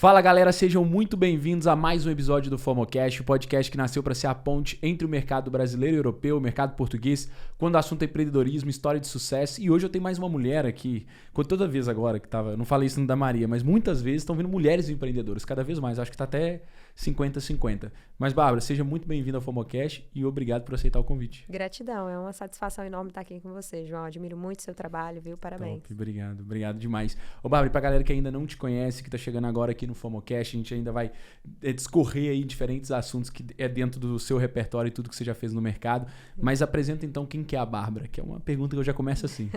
Fala galera, sejam muito bem-vindos a mais um episódio do FOMOcast, o podcast que nasceu para ser a ponte entre o mercado brasileiro e europeu, o mercado português, quando o assunto é empreendedorismo, história de sucesso. E hoje eu tenho mais uma mulher aqui, toda vez agora que tava, não falei isso no da Maria, mas muitas vezes estão vindo mulheres empreendedoras, cada vez mais, acho que tá até 50-50. Mas Bárbara, seja muito bem-vinda ao FOMOcast e obrigado por aceitar o convite. Gratidão, é uma satisfação enorme estar aqui com você, João. Admiro muito o seu trabalho, viu? Parabéns. Top, obrigado demais. Ô Bárbara, e pra galera que ainda não te conhece, que tá chegando agora aqui no FOMOcast, a gente ainda vai discorrer aí diferentes assuntos que é dentro do seu repertório e tudo que você já fez no mercado. Mas apresenta então quem que é a Bárbara, que é uma pergunta que eu já começo assim.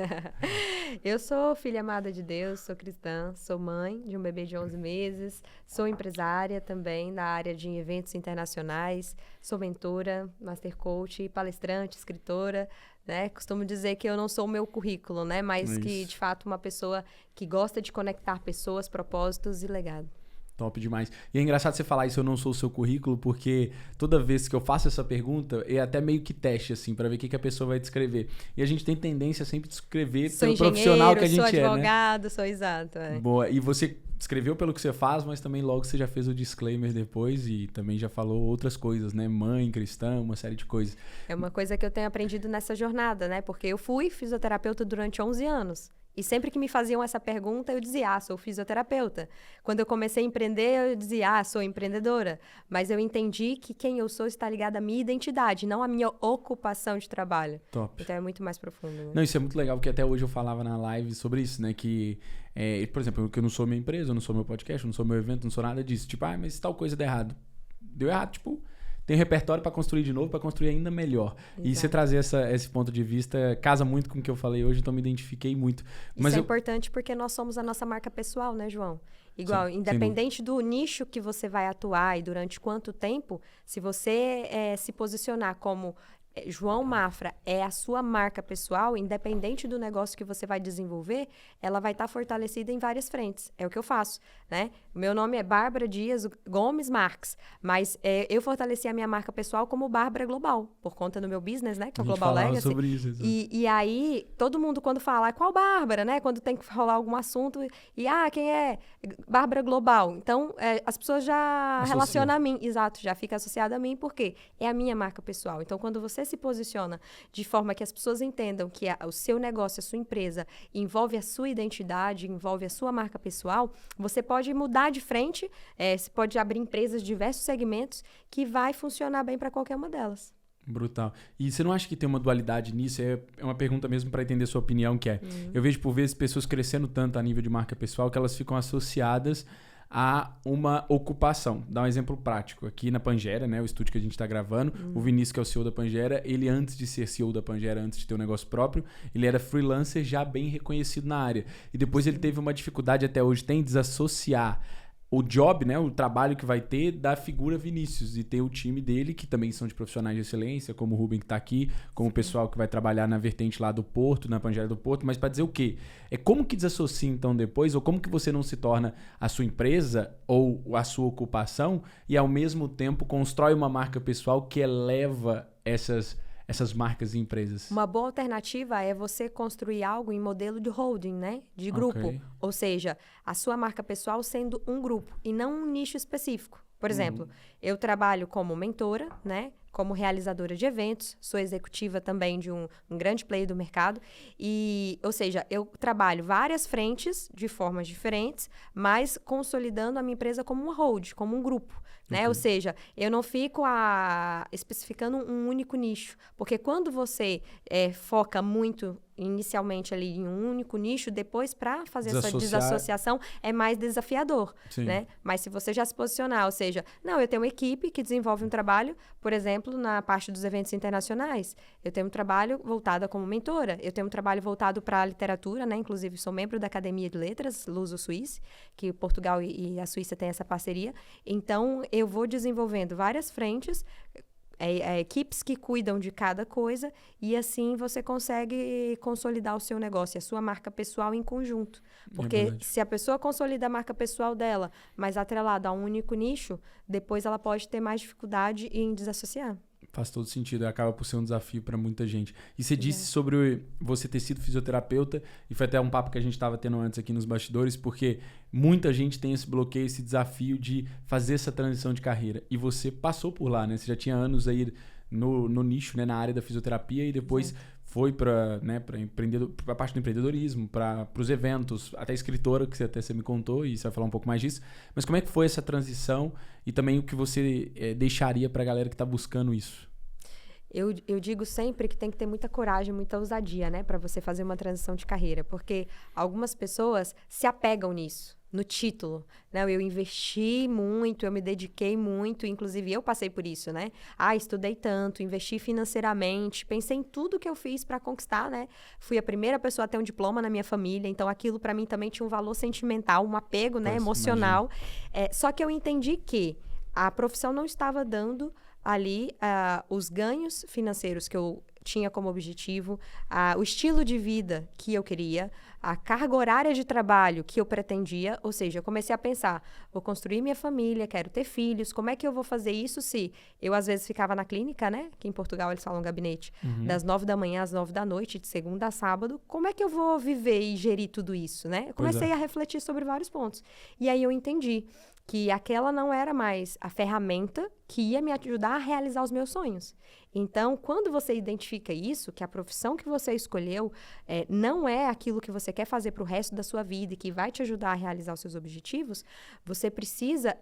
Eu sou filha amada de Deus, sou cristã, sou mãe de um bebê de 11 meses, sou empresária também na área de eventos internacionais, sou mentora, master coach, palestrante, escritora, né? Costumo dizer que eu não sou o meu currículo, né? Mas que, de fato, uma pessoa que gosta de conectar pessoas, propósitos e legado. Top demais. E é engraçado você falar isso, eu não sou o seu currículo, porque toda vez que eu faço essa pergunta, é até meio que teste, assim, pra ver o que a pessoa vai descrever. E a gente tem tendência sempre de escrever pelo profissional que a gente sou advogado, né? sou exato. É. Boa. E você escreveu pelo que você faz, mas também logo você já fez o disclaimer depois e também já falou outras coisas, né? Mãe, cristã, uma série de coisas. É uma coisa que eu tenho aprendido nessa jornada, né? Porque eu fui fisioterapeuta durante 11 anos. E sempre que me faziam essa pergunta, eu dizia, sou fisioterapeuta. Quando eu comecei a empreender, eu dizia, sou empreendedora. Mas eu entendi que quem eu sou está ligado à minha identidade, não à minha ocupação de trabalho. Top. Então é muito mais profundo. Né? Não, isso é muito legal, porque até hoje eu falava na live sobre isso, né? Que, por exemplo, que eu não sou minha empresa, eu não sou meu podcast, eu não sou meu evento, não sou nada disso. Tipo, mas tal coisa deu errado. Deu errado, tipo... Tem repertório para construir de novo, para construir ainda melhor. Exato. E você trazer esse ponto de vista casa muito com o que eu falei hoje, então me identifiquei muito. Mas isso é importante porque nós somos a nossa marca pessoal, né, João? Igual, sim, independente do nicho que você vai atuar e durante quanto tempo, se você se posicionar como João Mafra é a sua marca pessoal, independente do negócio que você vai desenvolver, ela vai estar fortalecida em várias frentes. É o que eu faço, né? O meu nome é Bárbara Dias Gomes Marques, mas eu fortaleci a minha marca pessoal como Bárbara Global, por conta do meu business, né? Que é o Global Legacy. Sobre isso, e aí, todo mundo quando fala, qual Bárbara, né? Quando tem que rolar algum assunto, quem é? Bárbara Global. Então, as pessoas já relacionam a mim, exato, já fica associada a mim, porque é a minha marca pessoal. Então, quando você se posiciona de forma que as pessoas entendam que o seu negócio, a sua empresa envolve a sua identidade, envolve a sua marca pessoal, você pode mudar de frente, você pode abrir empresas de diversos segmentos que vai funcionar bem para qualquer uma delas. Brutal. E você não acha que tem uma dualidade nisso? É uma pergunta mesmo para entender a sua opinião, que é... Eu vejo por vezes pessoas crescendo tanto a nível de marca pessoal que elas ficam associadas a uma ocupação. Dá um exemplo prático. Aqui na Pangera, né, o estúdio que a gente está gravando, o Vinícius, que é o CEO da Pangera, ele antes de ser CEO da Pangera, antes de ter um negócio próprio, ele era freelancer já bem reconhecido na área. E depois ele teve uma dificuldade, até hoje tem, de desassociar o job, né, o trabalho que vai ter da figura Vinícius e ter o time dele, que também são de profissionais de excelência, como o Ruben que está aqui, como o pessoal que vai trabalhar na vertente lá do Porto, na Pangera do Porto, mas para dizer o quê? É como que desassocia então depois, ou como que você não se torna a sua empresa ou a sua ocupação e ao mesmo tempo constrói uma marca pessoal que eleva essas marcas e empresas? Uma boa alternativa é você construir algo em modelo de holding, né? De grupo. Okay. Ou seja, a sua marca pessoal sendo um grupo e não um nicho específico. Por exemplo, eu trabalho como mentora, né? Como realizadora de eventos, sou executiva também de um grande player do mercado. Ou seja, eu trabalho várias frentes de formas diferentes, mas consolidando a minha empresa como uma hold, como um grupo. Né? Okay. Ou seja, eu não fico especificando um único nicho. Porque quando você foca muito inicialmente ali em um único nicho, depois para fazer essa desassociação é mais desafiador, né? Mas se você já se posicionar, ou seja, eu tenho uma equipe que desenvolve um trabalho, por exemplo, na parte dos eventos internacionais, eu tenho um trabalho voltado como mentora, eu tenho um trabalho voltado para a literatura, né? Inclusive sou membro da Academia de Letras Luso-Suíça, que Portugal e a Suíça têm essa parceria, então eu vou desenvolvendo várias frentes, equipes que cuidam de cada coisa e assim você consegue consolidar o seu negócio, a sua marca pessoal em conjunto. Porque se a pessoa consolida a marca pessoal dela, mas atrelada a um único nicho, depois ela pode ter mais dificuldade em desassociar. Faz todo sentido, acaba por ser um desafio para muita gente. E você disse sobre você ter sido fisioterapeuta, e foi até um papo que a gente estava tendo antes aqui nos bastidores, porque muita gente tem esse bloqueio, esse desafio de fazer essa transição de carreira. E você passou por lá, né? Você já tinha anos aí no nicho, né? Na área da fisioterapia, e depois foi para, né, a parte do empreendedorismo, para os eventos, até escritora, que você me contou, e você vai falar um pouco mais disso. Mas como é que foi essa transição e também o que você deixaria para a galera que está buscando isso? Eu digo sempre que tem que ter muita coragem, muita ousadia, né? Para você fazer uma transição de carreira. Porque algumas pessoas se apegam nisso, no título. Né? Eu investi muito, eu me dediquei muito. Inclusive, eu passei por isso, né? Estudei tanto, investi financeiramente. Pensei em tudo que eu fiz para conquistar, né? Fui a primeira pessoa a ter um diploma na minha família. Então, aquilo para mim também tinha um valor sentimental, um apego, né? Emocional. Só que eu entendi que a profissão não estava dando ali os ganhos financeiros que eu tinha como objetivo, o estilo de vida que eu queria, a carga horária de trabalho que eu pretendia, ou seja, eu comecei a pensar, vou construir minha família, quero ter filhos, como é que eu vou fazer isso se eu às vezes ficava na clínica, né, que em Portugal eles falam gabinete, das 9 da manhã às 9 da noite, de segunda a sábado, como é que eu vou viver e gerir tudo isso, né? Eu comecei a refletir sobre vários pontos. E aí eu entendi que aquela não era mais a ferramenta que ia me ajudar a realizar os meus sonhos. Então, quando você identifica isso, que a profissão que você escolheu não é aquilo que você quer fazer para o resto da sua vida e que vai te ajudar a realizar os seus objetivos, você precisa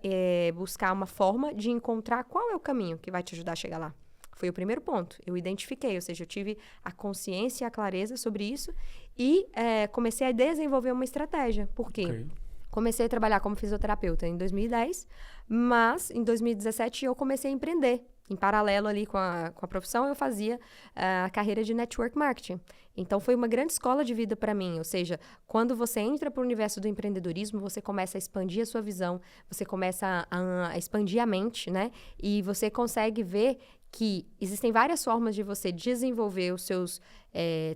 buscar uma forma de encontrar qual é o caminho que vai te ajudar a chegar lá. Foi o primeiro ponto. Eu identifiquei, ou seja, eu tive a consciência e a clareza sobre isso e comecei a desenvolver uma estratégia. Por quê? Okay. Comecei a trabalhar como fisioterapeuta em 2010, mas em 2017 eu comecei a empreender. Em paralelo ali com a profissão, eu fazia a carreira de network marketing. Então, foi uma grande escola de vida para mim. Ou seja, quando você entra para o universo do empreendedorismo, você começa a expandir a sua visão, você começa a expandir a mente, né? E você consegue ver que existem várias formas de você desenvolver os seus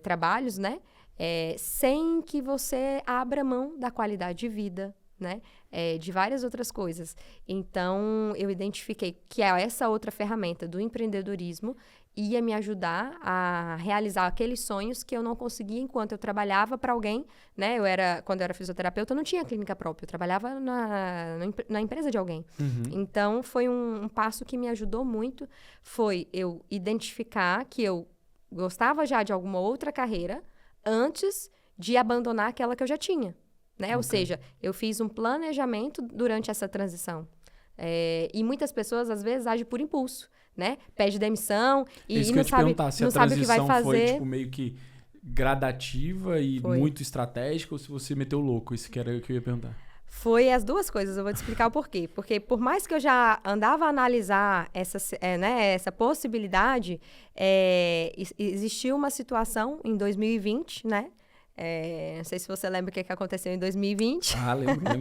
trabalhos, né? Sem que você abra mão da qualidade de vida, né? De várias outras coisas. Então, eu identifiquei que essa outra ferramenta do empreendedorismo ia me ajudar a realizar aqueles sonhos que eu não conseguia enquanto eu trabalhava para alguém, né? Quando eu era fisioterapeuta, eu não tinha clínica própria, eu trabalhava na empresa de alguém. Então, foi um passo que me ajudou muito, foi eu identificar que eu gostava já de alguma outra carreira antes de abandonar aquela que eu já tinha. Né? Okay. Ou seja, eu fiz um planejamento durante essa transição. E muitas pessoas, às vezes, agem por impulso, né? Pede demissão e não sabe o que vai fazer. Foi, tipo, meio que gradativa e muito estratégica, ou se você meteu louco? Isso que era o que eu ia perguntar. Foi as duas coisas, eu vou te explicar o porquê. Porque por mais que eu já andava a analisar essa possibilidade, existiu uma situação em 2020, né? Não sei se você lembra o que aconteceu em 2020.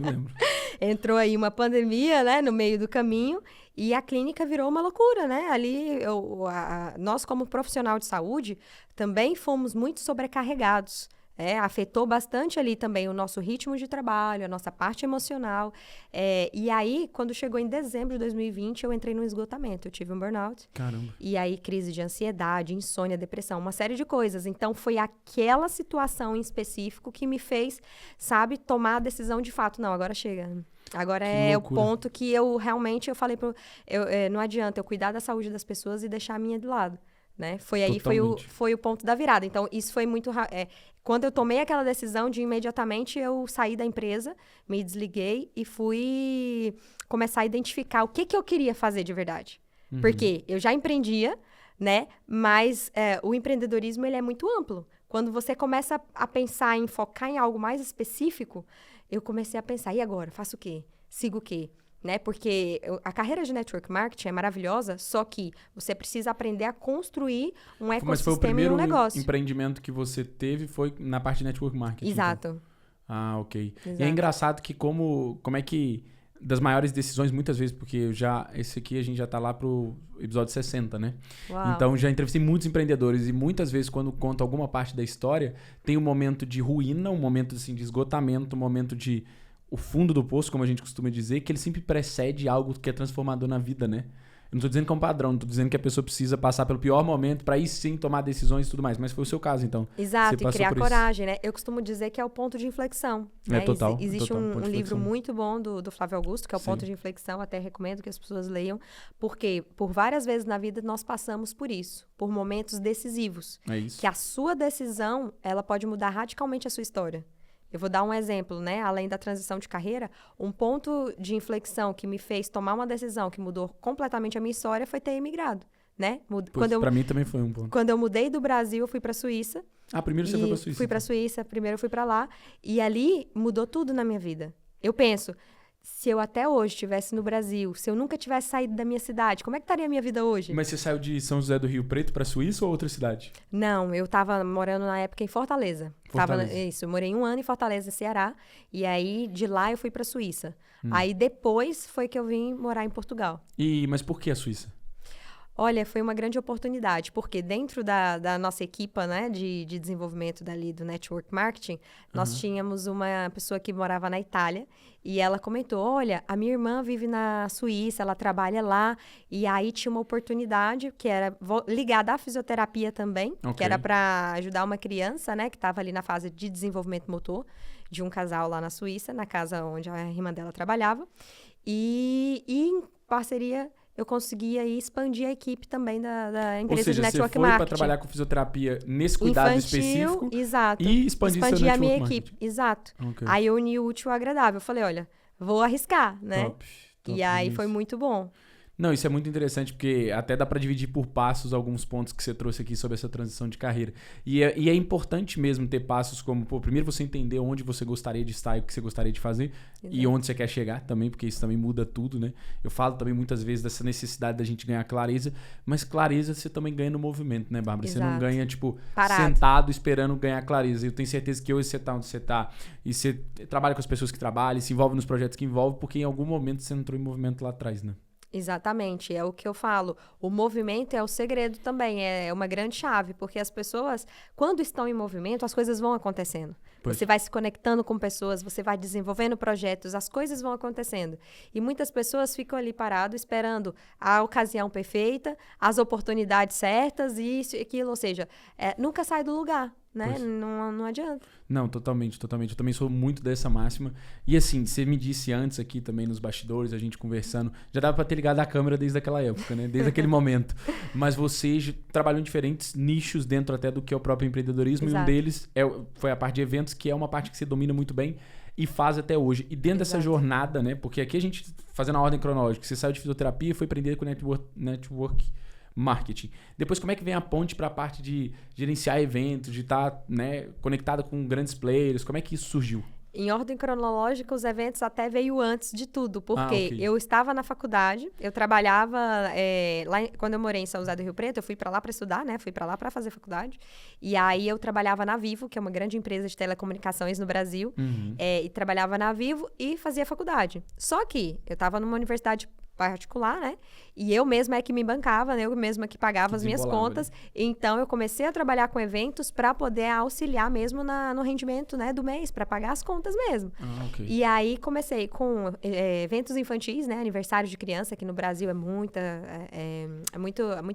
Lembro. Entrou aí uma pandemia, né, no meio do caminho, e a clínica virou uma loucura, né? Ali, nós como profissional de saúde, também fomos muito sobrecarregados. Afetou bastante ali também o nosso ritmo de trabalho, a nossa parte emocional. E aí, quando chegou em dezembro de 2020, eu entrei num esgotamento. Eu tive um burnout. Caramba. E aí, crise de ansiedade, insônia, depressão, uma série de coisas. Então, foi aquela situação em específico que me fez, sabe, tomar a decisão de fato. Não, agora chega. Agora o ponto que eu realmente, eu falei, não adianta eu cuidar da saúde das pessoas e deixar a minha de lado. Né? Foi o ponto da virada. Então, isso foi muito... quando eu tomei aquela decisão de imediatamente eu sair da empresa, me desliguei e fui começar a identificar o que eu queria fazer de verdade. Porque eu já empreendia, né? Mas o empreendedorismo ele é muito amplo. Quando você começa a pensar em focar em algo mais específico, eu comecei a pensar, e agora? Faço o quê? Sigo o quê? Né? Porque a carreira de network marketing é maravilhosa, só que você precisa aprender a construir um ecossistema e um negócio. Mas foi o primeiro empreendimento que você teve foi na parte de network marketing? Exato. Então. Ok. Exato. E é engraçado que como é que das maiores decisões, muitas vezes, porque esse aqui a gente já tá lá pro episódio 60, né? Uau. Então, já entrevistei muitos empreendedores e muitas vezes, quando conto alguma parte da história, tem um momento de ruína, um momento assim, de esgotamento, um momento de o fundo do poço, como a gente costuma dizer, que ele sempre precede algo que é transformador na vida, né? Eu não tô dizendo que é um padrão, não tô dizendo que a pessoa precisa passar pelo pior momento pra aí sim tomar decisões e tudo mais. Mas foi o seu caso, então. Exato, e criar coragem, né? Eu costumo dizer que é o ponto de inflexão. Né? Total. Existe total, um livro muito bom do Flávio Augusto, que é o Sim. Ponto de Inflexão, até recomendo que as pessoas leiam, porque por várias vezes na vida nós passamos por isso, por momentos decisivos. É isso. Que a sua decisão, ela pode mudar radicalmente a sua história. Eu vou dar um exemplo, né? Além da transição de carreira, um ponto de inflexão que me fez tomar uma decisão que mudou completamente a minha história foi ter emigrado, né? Pra mim também foi um ponto. Quando eu mudei do Brasil, eu fui pra Suíça. Primeiro você foi pra Suíça. Fui pra Suíça, primeiro eu fui pra lá. E ali mudou tudo na minha vida. Eu penso, se eu até hoje estivesse no Brasil, se eu nunca tivesse saído da minha cidade, como é que estaria a minha vida hoje? Mas você saiu de São José do Rio Preto pra Suíça ou outra cidade? Não, eu tava morando na época em Fortaleza. Eu morei 1 ano em Fortaleza, Ceará. E aí, de lá, eu fui pra Suíça. Aí, depois, foi que eu vim morar em Portugal. Mas por que a Suíça? Olha, foi uma grande oportunidade, porque dentro da nossa equipa, né, de desenvolvimento dali do Network Marketing, nós tínhamos uma pessoa que morava na Itália e ela comentou, olha, a minha irmã vive na Suíça, ela trabalha lá, e aí tinha uma oportunidade que era ligada à fisioterapia também, que era para ajudar uma criança, né, que estava ali na fase de desenvolvimento motor, de um casal lá na Suíça, na casa onde a irmã dela trabalhava, e em parceria eu conseguia aí expandir a equipe também da empresa de network marketing. Ou seja, você foi para trabalhar com fisioterapia nesse cuidado específico. Exato. E expandir a minha equipe. Exato. Okay. Aí eu uni o útil ao agradável. Eu falei, olha, vou arriscar, né? Top e aí foi muito bom. Não, isso é muito interessante, porque até dá para dividir por passos alguns pontos que você trouxe aqui sobre essa transição de carreira. E é importante mesmo ter passos como, primeiro você entender onde você gostaria de estar e o que você gostaria de fazer. Exato. E onde você quer chegar também, porque isso também muda tudo, né? Eu falo também muitas vezes dessa necessidade da gente ganhar clareza, mas clareza você também ganha no movimento, né, Bárbara? Exato. Você não ganha, parado, sentado esperando ganhar clareza. Eu tenho certeza que hoje você tá onde você tá e você trabalha com as pessoas que trabalham, se envolve nos projetos que envolve, porque em algum momento você entrou em movimento lá atrás, né? Exatamente, é o que eu falo. O movimento é o segredo também, é uma grande chave, porque as pessoas, quando estão em movimento, as coisas vão acontecendo. Pois. Você vai se conectando com pessoas, você vai desenvolvendo projetos, as coisas vão acontecendo. E muitas pessoas ficam ali paradas esperando a ocasião perfeita, as oportunidades certas, isso e aquilo, ou seja, nunca sai do lugar. Né? Não adianta. Não, totalmente. Eu também sou muito dessa máxima. E assim, você me disse antes aqui também nos bastidores, a gente conversando, já dava pra ter ligado a câmera desde aquela época, né? Desde aquele momento. Mas você trabalhou em diferentes nichos dentro até do que é o próprio empreendedorismo. Exato. E um deles foi a parte de eventos, que é uma parte que você domina muito bem e faz até hoje. E dentro dessa jornada, né? Porque aqui a gente, fazendo a ordem cronológica, você saiu de fisioterapia e foi aprender com network marketing. Depois, como é que vem a ponte para a parte de gerenciar eventos, de estar, né, conectada com grandes players? Como é que isso surgiu? Em ordem cronológica, os eventos até veio antes de tudo, porque eu estava na faculdade, eu trabalhava lá, quando eu morei em São José do Rio Preto, eu fui para lá para estudar, né? Fui para lá para fazer faculdade. E aí eu trabalhava na Vivo, que é uma grande empresa de telecomunicações no Brasil, e trabalhava na Vivo e fazia faculdade. Só que eu estava numa universidade particular, né? E eu mesma é que me bancava, né? Eu mesma que pagava as minhas contas. Então, eu comecei a trabalhar com eventos para poder auxiliar mesmo no rendimento, né, do mês, para pagar as contas mesmo. E aí, comecei com eventos infantis, né? Aniversário de criança, aqui no Brasil é muito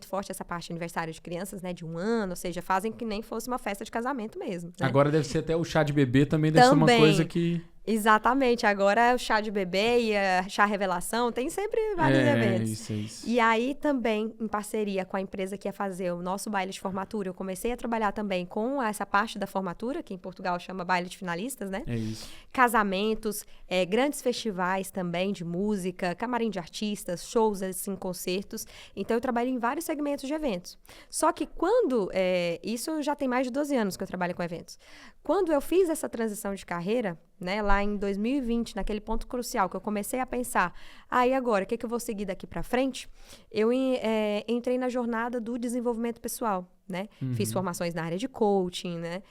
forte essa parte de aniversário de crianças, né? De 1 ano, ou seja, fazem que nem fosse uma festa de casamento mesmo. Né? Agora deve ser até o chá de bebê também deve ser uma coisa que... Exatamente, agora é o chá de bebê e a chá revelação, tem sempre vários eventos. Isso. E aí também, em parceria com a empresa que ia fazer o nosso baile de formatura, eu comecei a trabalhar também com essa parte da formatura, que em Portugal chama baile de finalistas, né? É isso. Casamentos, grandes festivais também de música, camarim de artistas, shows, assim, concertos. Então, eu trabalho em vários segmentos de eventos. Só que quando... isso já tem mais de 12 anos que eu trabalho com eventos. Quando eu fiz essa transição de carreira, né, lá em 2020, naquele ponto crucial, que eu comecei a pensar, e agora, o que eu vou seguir daqui para frente? Eu entrei na jornada do desenvolvimento pessoal, né? Fiz formações na área de coaching, né?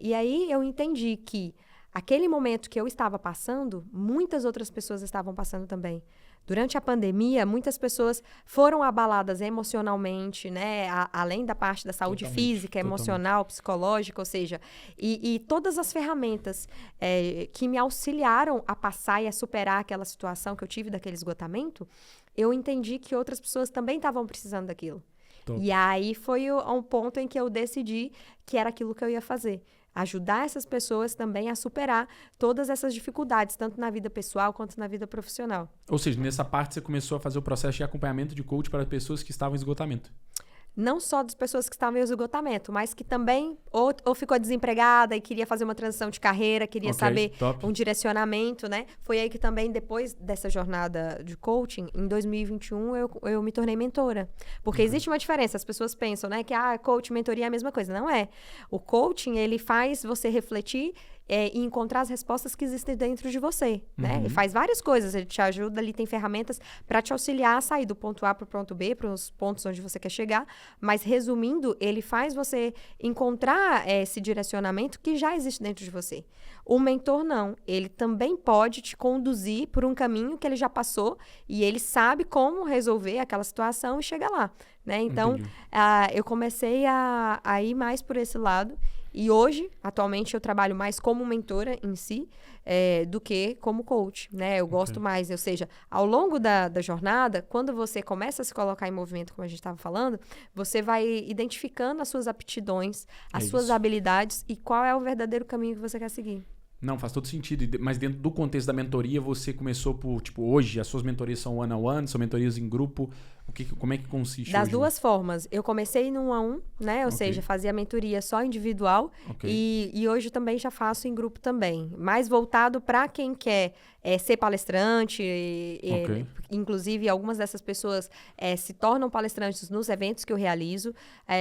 E aí eu entendi que aquele momento que eu estava passando, muitas outras pessoas estavam passando também. Durante a pandemia, muitas pessoas foram abaladas emocionalmente, né? Além da parte da saúde física, emocional, psicológica, ou seja, e todas as ferramentas que me auxiliaram a passar e a superar aquela situação que eu tive daquele esgotamento, eu entendi que outras pessoas também estavam precisando daquilo. Top. E aí foi um ponto em que eu decidi que era aquilo que eu ia fazer. Ajudar essas pessoas também a superar todas essas dificuldades, tanto na vida pessoal quanto na vida profissional. Ou seja, nessa parte você começou a fazer o processo de acompanhamento de coach para pessoas que estavam em esgotamento. Não só das pessoas que estavam em esgotamento, mas que também ou ficou desempregada e queria fazer uma transição de carreira, queria saber um direcionamento, né? Foi aí que também, depois dessa jornada de coaching, em 2021, eu me tornei mentora. Porque existe uma diferença. As pessoas pensam, né, que coaching, mentoria é a mesma coisa. Não é. O coaching, ele faz você refletir e encontrar as respostas que existem dentro de você, né? Ele faz várias coisas, ele te ajuda ali, tem ferramentas para te auxiliar a sair do ponto A para o ponto B, para os pontos onde você quer chegar, mas resumindo, ele faz você encontrar esse direcionamento que já existe dentro de você. O mentor não, ele também pode te conduzir por um caminho que ele já passou e ele sabe como resolver aquela situação e chegar lá, né? Então, eu comecei a ir mais por esse lado. E hoje, atualmente, eu trabalho mais como mentora em si do que como coach, né? Eu gosto mais, ou seja, ao longo da jornada, quando você começa a se colocar em movimento, como a gente estava falando, você vai identificando as suas aptidões, as suas habilidades e qual é o verdadeiro caminho que você quer seguir. Não, faz todo sentido. Mas dentro do contexto da mentoria, você começou por, hoje as suas mentorias são one-on-one, são mentorias em grupo. Como é que consiste Das hoje? duas formas. Eu comecei no 1-a-1, né? Ou seja, fazia mentoria só individual. E hoje também já faço em grupo também. Mais voltado para quem quer ser palestrante. Inclusive, algumas dessas pessoas se tornam palestrantes nos eventos que eu realizo.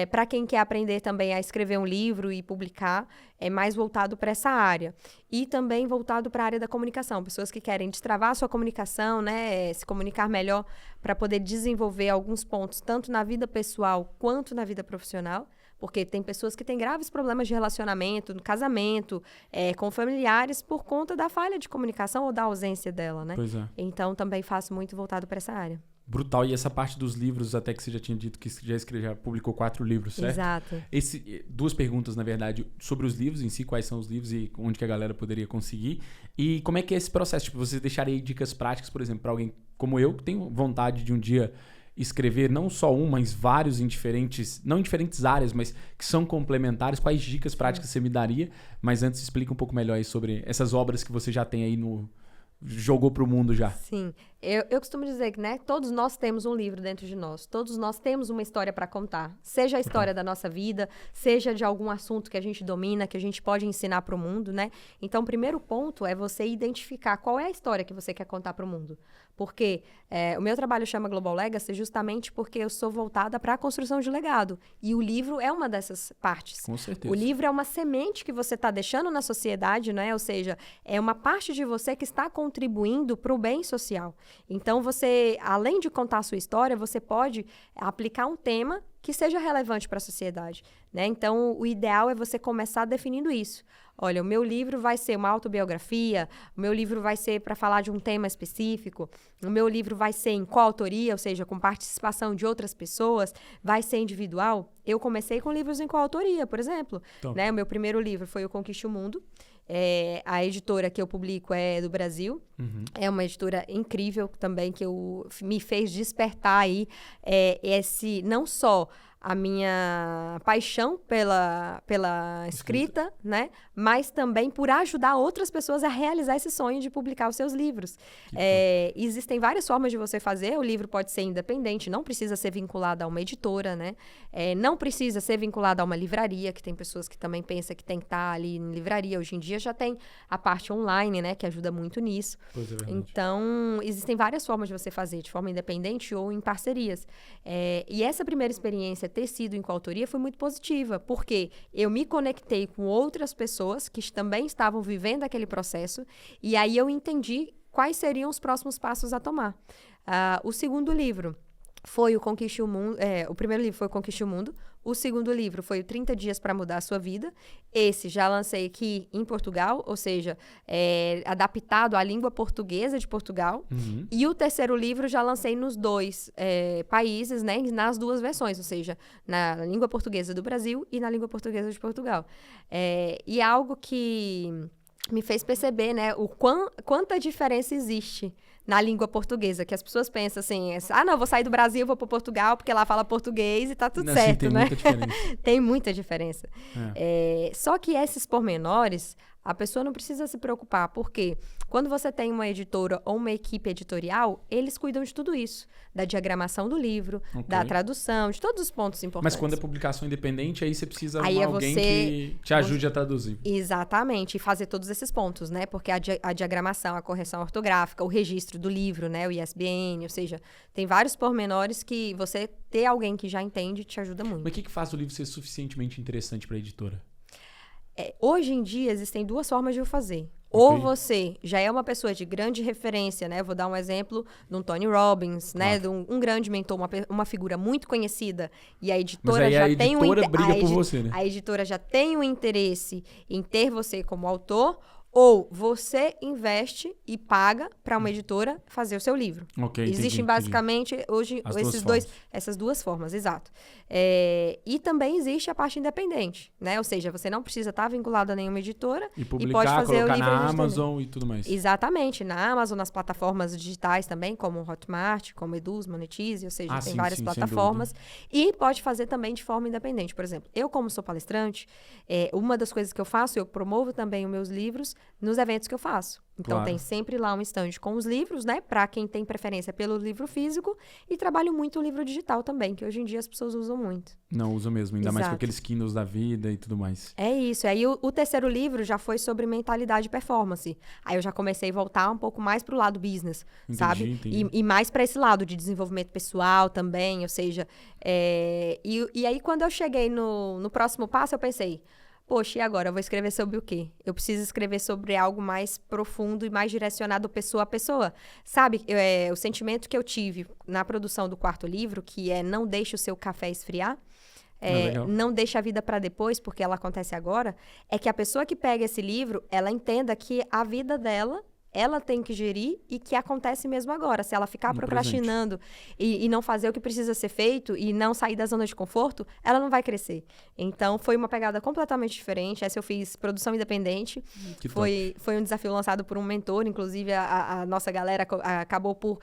Para quem quer aprender também a escrever um livro e publicar, é mais voltado para essa área. E também voltado para a área da comunicação. Pessoas que querem destravar a sua comunicação, né? Se comunicar melhor para poder desenvolver alguns pontos, tanto na vida pessoal quanto na vida profissional. Porque tem pessoas que têm graves problemas de relacionamento, no casamento, com familiares, por conta da falha de comunicação ou da ausência dela, né? Pois é. Então, também faço muito voltado para essa área. Brutal. E essa parte dos livros, até que você já tinha dito que já publicou 4 livros, certo? Exato. 2 perguntas, na verdade, sobre os livros em si, quais são os livros e onde que a galera poderia conseguir. E como é que é esse processo? Tipo, você deixaria dicas práticas, por exemplo, para alguém como eu, que tem vontade de um dia escrever não só mas vários não em diferentes áreas, mas que são complementares. Quais dicas práticas você me daria? Mas antes, explica um pouco melhor aí sobre essas obras que você já tem aí jogou pro mundo já. Sim. Eu costumo dizer que, né, todos nós temos um livro dentro de nós. Todos nós temos uma história para contar. Seja a história da nossa vida, seja de algum assunto que a gente domina, que a gente pode ensinar para o mundo, né? Então, o primeiro ponto é você identificar qual é a história que você quer contar para o mundo. Porque o meu trabalho chama Global Legacy justamente porque eu sou voltada para a construção de legado. E o livro é uma dessas partes. Com certeza. O livro é uma semente que você está deixando na sociedade, né? Ou seja, é uma parte de você que está contribuindo para o bem social. Então, você, além de contar a sua história, você pode aplicar um tema que seja relevante para a sociedade, né? Então, o ideal é você começar definindo isso. Olha, o meu livro vai ser uma autobiografia, o meu livro vai ser para falar de um tema específico, o meu livro vai ser em coautoria, ou seja, com participação de outras pessoas, vai ser individual. Eu comecei com livros em coautoria, por exemplo. Né? O meu primeiro livro foi O Conquiste o Mundo. A editora que eu publico é do Brasil. É uma editora incrível também, que me fez despertar aí não só a minha paixão pela escrita, né? Mas também por ajudar outras pessoas a realizar esse sonho de publicar os seus livros. Existem várias formas de você fazer. O livro pode ser independente, não precisa ser vinculado a uma editora, né? Não precisa ser vinculado a uma livraria, que tem pessoas que também pensam que tem que estar ali em livraria. Hoje em dia já tem a parte online, né? Que ajuda muito nisso. Pois é, verdade. Então, existem várias formas de você fazer, de forma independente ou em parcerias. E essa primeira experiência, ter sido em coautoria, foi muito positiva, porque eu me conectei com outras pessoas que também estavam vivendo aquele processo, e aí eu entendi quais seriam os próximos passos a tomar. O segundo livro foi o Conquiste o Mundo. O primeiro livro foi o Conquiste o Mundo. O segundo livro foi o 30 Dias para Mudar a Sua Vida. Esse já lancei aqui em Portugal, ou seja, adaptado à língua portuguesa de Portugal. E o terceiro livro já lancei nos 2 países, né, nas 2 versões, ou seja, na língua portuguesa do Brasil e na língua portuguesa de Portugal. E algo que me fez perceber, né, quanta diferença existe na língua portuguesa, que as pessoas pensam assim, não, vou sair do Brasil, vou para Portugal, porque lá fala português e tá tudo certo, tem né? Muita diferença. Tem muita diferença. Só que esses pormenores, a pessoa não precisa se preocupar, porque quando você tem uma editora ou uma equipe editorial, eles cuidam de tudo isso, da diagramação do livro, da tradução, de todos os pontos importantes. Mas quando é publicação independente, aí você precisa de alguém que te ajude a traduzir. Exatamente, e fazer todos esses pontos, né? Porque a diagramação, a correção ortográfica, o registro do livro, né? O ISBN, ou seja, tem vários pormenores que você ter alguém que já entende te ajuda muito. Mas o que faz o livro ser suficientemente interessante para a editora? Hoje em dia, existem duas formas de o fazer. Ou você já é uma pessoa de grande referência, né? Vou dar um exemplo de um Tony Robbins, né? De um grande mentor, uma figura muito conhecida. E a editora já tem você, né? A editora já tem um interesse em ter você como autor. Ou você investe e paga para uma editora fazer o seu livro. Existem basicamente hoje essas duas formas, exato. E também existe a parte independente, né? Ou seja, você não precisa estar vinculado a nenhuma editora e publicar, pode fazer o livro na Amazon e tudo mais. Exatamente, na Amazon, nas plataformas digitais também, como o Hotmart, como Eduz, Monetize, ou seja, tem várias plataformas. E pode fazer também de forma independente. Por exemplo, eu como sou palestrante, uma das coisas que eu faço, eu promovo também os meus livros nos eventos que eu faço. Então, tem sempre lá um stand com os livros, né? Para quem tem preferência pelo livro físico. E trabalho muito o livro digital também, que hoje em dia as pessoas usam muito. Não, usam mesmo. Ainda mais com aqueles Kindles da vida e tudo mais. É isso. Aí o terceiro livro já foi sobre mentalidade e performance. Aí eu já comecei a voltar um pouco mais pro lado business, sabe? Entendi. E mais para esse lado de desenvolvimento pessoal também. Ou seja, e aí quando eu cheguei no próximo passo, eu pensei... Poxa, e agora? Eu vou escrever sobre o quê? Eu preciso escrever sobre algo mais profundo e mais direcionado pessoa a pessoa. Sabe, o sentimento que eu tive na produção do quarto livro, que é não deixe o seu café esfriar, não deixe a vida para depois, porque ela acontece agora, é que a pessoa que pega esse livro, ela entenda que a vida dela... ela tem que gerir e que acontece mesmo agora. Se ela ficar procrastinando e não fazer o que precisa ser feito e não sair da zona de conforto, ela não vai crescer. Então, foi uma pegada completamente diferente. Essa eu fiz produção independente. Foi um desafio lançado por um mentor. Inclusive, a nossa galera acabou por...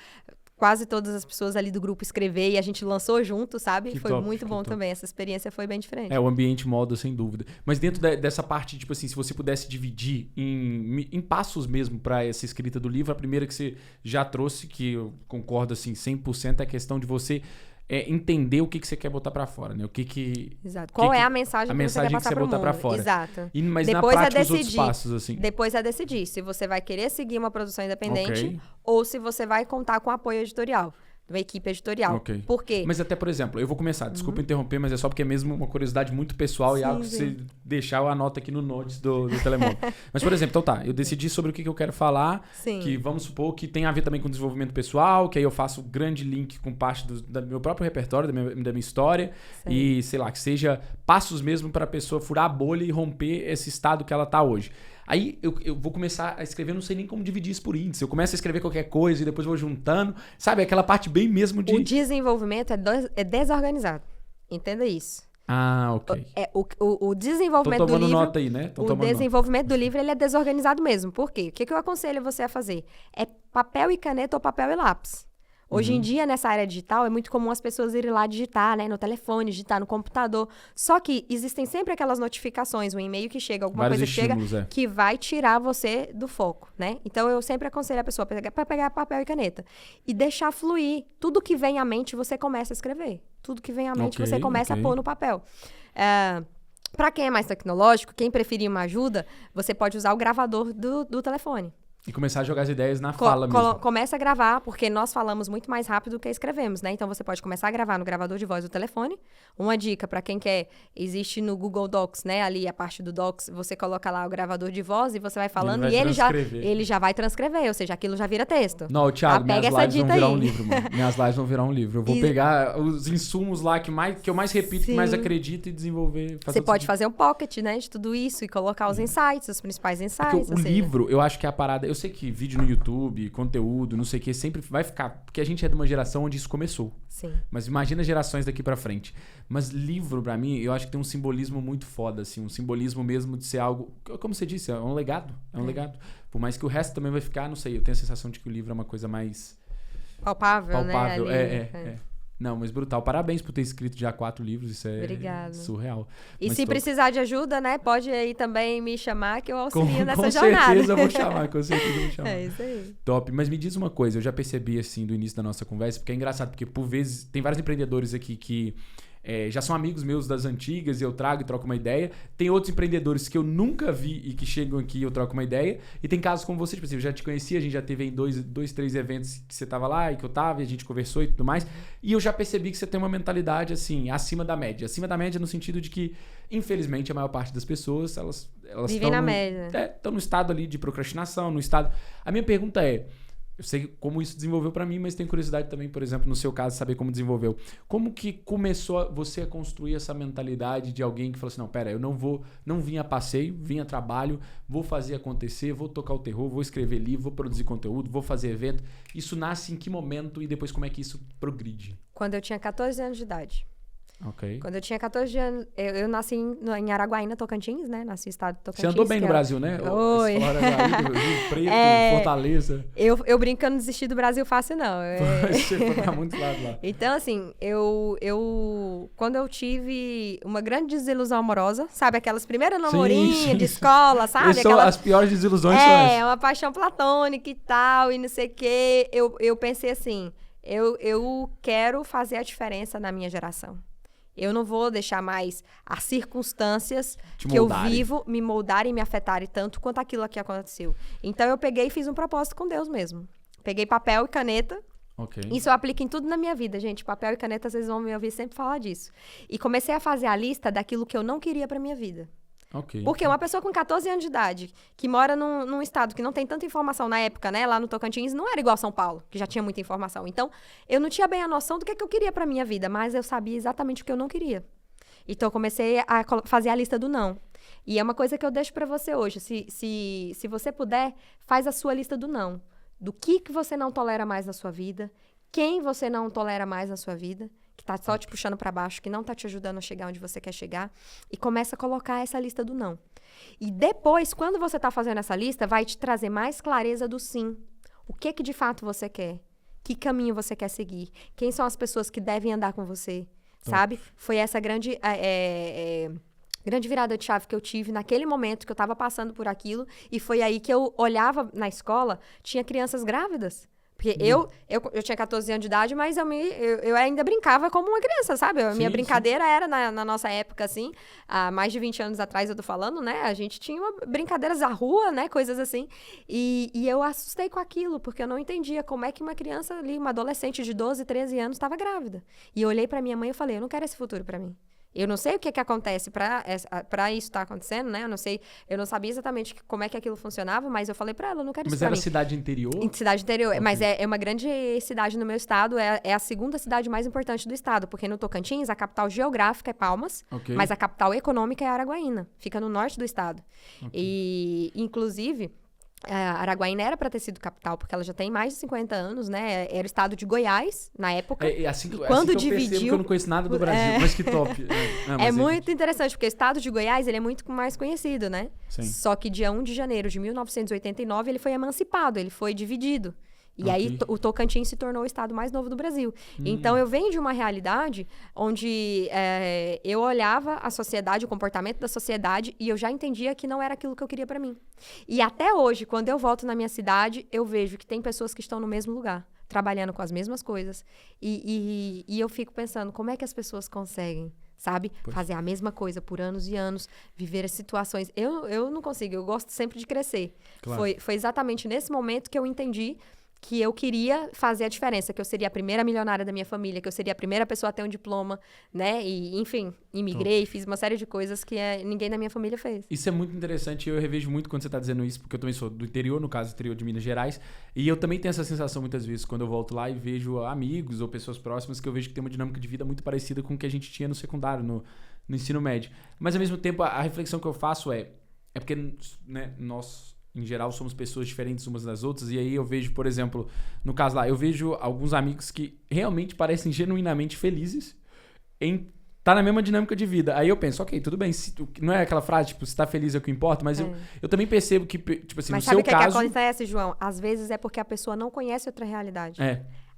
quase todas as pessoas ali do grupo escrever e a gente lançou junto, sabe? Foi muito bom também. Essa experiência foi bem diferente. O ambiente molda, sem dúvida. Mas dentro dessa parte, tipo assim, se você pudesse dividir em passos mesmo para essa escrita do livro, a primeira que você já trouxe, que eu concordo assim 100%, é a questão de você entender o que você quer botar para fora, né? Exato. Qual é a mensagem que você quer passar para o mundo? Pra fora. Exato. Mas depois na prática, os outros passos, assim. Depois decidir se você vai querer seguir uma produção independente ou se você vai contar com apoio editorial. uma equipe editorial. Okay. Por quê? Mas até, por exemplo, eu vou começar, desculpa interromper, mas é só porque é mesmo uma curiosidade muito pessoal e algo que você deixar, eu anoto aqui no notes do telemóvel. Mas, por exemplo, então tá, eu decidi sobre o que eu quero falar, que vamos supor que tem a ver também com desenvolvimento pessoal, que aí eu faço um grande link com parte do meu próprio repertório, da minha história, e sei lá, que seja passos mesmo para a pessoa furar a bolha e romper esse estado que ela tá hoje. Aí eu vou começar a escrever, não sei nem como dividir isso por índice. Eu começo a escrever qualquer coisa e depois vou juntando. Sabe, aquela parte bem mesmo de... O desenvolvimento é desorganizado. Entenda isso. Ah, ok. O desenvolvimento do livro... Tô tomando nota aí, né? O desenvolvimento do livro, ele é desorganizado mesmo. Por quê? O que eu aconselho você a fazer? É papel e caneta ou papel e lápis. Hoje em dia, nessa área digital, é muito comum as pessoas irem lá digitar, né? No telefone, digitar no computador. Só que existem sempre aquelas notificações, um e-mail que chega, alguma coisa que chega, que vai tirar você do foco, né? Então, eu sempre aconselho a pessoa para pegar papel e caneta. E deixar fluir. Tudo que vem à mente, você começa a escrever. Tudo que vem à mente, você começa a pôr no papel. Para quem é mais tecnológico, quem preferir uma ajuda, você pode usar o gravador do telefone. E começar a jogar as ideias na fala mesmo. Começa a gravar, porque nós falamos muito mais rápido do que escrevemos, né? Então, você pode começar a gravar no gravador de voz do telefone. Uma dica para quem quer, existe no Google Docs, né? Ali a parte do Docs, você coloca lá o gravador de voz e você vai falando e ele já vai transcrever, ou seja, aquilo já vira texto. Não, Thiago, minhas lives vão virar um livro, mano. Minhas lives vão virar um livro. Eu vou pegar os insumos lá que eu mais repito, que mais acredito e desenvolver. Você pode fazer um pocket, né? De tudo isso e colocar os insights, os principais insights. Porque o livro, eu acho que é a parada... eu sei que vídeo no YouTube, conteúdo, não sei o que, sempre vai ficar... Porque a gente é de uma geração onde isso começou. Sim. Mas imagina gerações daqui pra frente. Mas livro, pra mim, eu acho que tem um simbolismo muito foda, assim. Um simbolismo mesmo de ser algo... Como você disse, é um legado. É um legado. Por mais que o resto também vai ficar, não sei. Eu tenho a sensação de que o livro é uma coisa mais... Palpável, né? Ali, é. Não, mas brutal. Parabéns por ter escrito já 4 livros. Isso é surreal. E mas se precisar de ajuda, né? Pode aí também me chamar que eu auxilio nessa jornada. Com certeza eu vou chamar. É isso aí. Top. Mas me diz uma coisa. Eu já percebi, assim, do início da nossa conversa, porque é engraçado, porque por vezes tem vários empreendedores aqui que... já são amigos meus das antigas e eu trago e troco uma ideia. Tem outros empreendedores que eu nunca vi e que chegam aqui e eu troco uma ideia. E tem casos como você, tipo assim, eu já te conhecia, a gente já teve em 3 eventos que você tava lá e que eu tava e a gente conversou e tudo mais. E eu já percebi que você tem uma mentalidade, assim, acima da média. Acima da média no sentido de que, infelizmente, a maior parte das pessoas, elas vivem na média. Estão no estado ali de procrastinação, no estado... A minha pergunta é... Eu sei como isso desenvolveu pra mim, mas tenho curiosidade também, por exemplo, no seu caso, saber como desenvolveu. Como que começou você a construir essa mentalidade de alguém que falou assim, não, pera, eu não vim a passeio, vim a trabalho, vou fazer acontecer, vou tocar o terror, vou escrever livro, vou produzir conteúdo, vou fazer evento. Isso nasce em que momento e depois como é que isso progride? Quando eu tinha 14 anos de idade. Ok. Quando eu tinha 14 anos, eu nasci em Araguaína, Tocantins, né? Nasci no estado de Tocantins. Você andou bem no Brasil, né? Oi. Rio Preto, Fortaleza. Eu brinco que eu não desisti do Brasil fácil, não. Você foi pra muitos lados lá. Então, assim, quando eu tive uma grande desilusão amorosa, sabe? Aquelas primeiras namorinhas de escola, sabe? São as piores desilusões. Uma paixão platônica e tal, e não sei o quê. Eu pensei assim, eu quero fazer a diferença na minha geração. Eu não vou deixar mais as circunstâncias que eu vivo me moldarem e me afetarem tanto quanto aquilo que aconteceu. Então, eu peguei e fiz um propósito com Deus mesmo. Peguei papel e caneta. Okay. Isso eu aplico em tudo na minha vida, gente. Papel e caneta, vocês vão me ouvir sempre falar disso. E comecei a fazer a lista daquilo que eu não queria pra minha vida. Okay. Porque uma pessoa com 14 anos de idade, que mora num estado que não tem tanta informação na época, né? Lá no Tocantins, não era igual São Paulo, que já tinha muita informação. Então, eu não tinha bem a noção do que eu queria pra minha vida, mas eu sabia exatamente o que eu não queria. Então, eu comecei a fazer a lista do não. E é uma coisa que eu deixo pra você hoje. Se você puder, faz a sua lista do não. Do que você não tolera mais na sua vida, quem você não tolera mais na sua vida, que tá só te puxando para baixo, que não tá te ajudando a chegar onde você quer chegar, e começa a colocar essa lista do não. E depois, quando você tá fazendo essa lista, vai te trazer mais clareza do sim. O que de fato você quer? Que caminho você quer seguir? Quem são as pessoas que devem andar com você? Sabe? Foi essa grande virada de chave que eu tive naquele momento que eu tava passando por aquilo, e foi aí que eu olhava na escola, tinha crianças grávidas. Porque eu tinha 14 anos de idade, mas eu ainda brincava como uma criança, sabe? A minha brincadeira era, na nossa época, assim, há mais de 20 anos atrás eu tô falando, né? A gente tinha brincadeiras à rua, né? Coisas assim. E eu assustei com aquilo, porque eu não entendia como é que uma criança ali, uma adolescente de 12, 13 anos, estava grávida. E eu olhei pra minha mãe e falei, eu não quero esse futuro pra mim. Eu não sei o que acontece pra isso estar acontecendo, né? Eu não sabia exatamente como é que aquilo funcionava, mas eu falei pra ela, eu não quero isso pra mim. Mas era cidade interior? Cidade interior, okay. Mas é uma grande cidade no meu estado, é a segunda cidade mais importante do estado, porque no Tocantins, a capital geográfica é Palmas, okay. Mas a capital econômica é Araguaína, fica no norte do estado. Okay. E, inclusive... Araguaína era para ter sido capital, porque ela já tem mais de 50 anos, né? Era o estado de Goiás, na época. Quando eu dividiu... que eu não conheço nada do Brasil, mas que top. Muito interessante, porque o estado de Goiás, ele é muito mais conhecido, né? Sim. Só que dia 1 de janeiro de 1989, ele foi emancipado, ele foi dividido. E aí, o Tocantins se tornou o estado mais novo do Brasil. Então, eu venho de uma realidade onde eu olhava a sociedade, o comportamento da sociedade, e eu já entendia que não era aquilo que eu queria pra mim. E até hoje, quando eu volto na minha cidade, eu vejo que tem pessoas que estão no mesmo lugar, trabalhando com as mesmas coisas. E eu fico pensando, como é que as pessoas conseguem, sabe? Fazer a mesma coisa por anos e anos, viver as situações. Eu não consigo, eu gosto sempre de crescer. Claro. Foi exatamente nesse momento que eu entendi que eu queria fazer a diferença, que eu seria a primeira milionária da minha família, que eu seria a primeira pessoa a ter um diploma, né? E, enfim, imigrei, fiz uma série de coisas que ninguém da minha família fez. Isso é muito interessante, eu revejo muito quando você está dizendo isso, porque eu também sou do interior, no caso, interior de Minas Gerais, e eu também tenho essa sensação muitas vezes, quando eu volto lá e vejo amigos ou pessoas próximas, que eu vejo que tem uma dinâmica de vida muito parecida com o que a gente tinha no secundário, no ensino médio. Mas, ao mesmo tempo, a reflexão que eu faço é porque, né, nós... Em geral, somos pessoas diferentes umas das outras. E aí eu vejo, por exemplo, no caso lá, eu vejo alguns amigos que realmente parecem genuinamente felizes em tá na mesma dinâmica de vida. Aí eu penso, ok, tudo bem. Não é aquela frase, tipo, se tá feliz é o que importa, mas eu também percebo que, tipo assim, mas no seu caso... Mas sabe o que acontece, João? Às vezes é porque a pessoa não conhece outra realidade.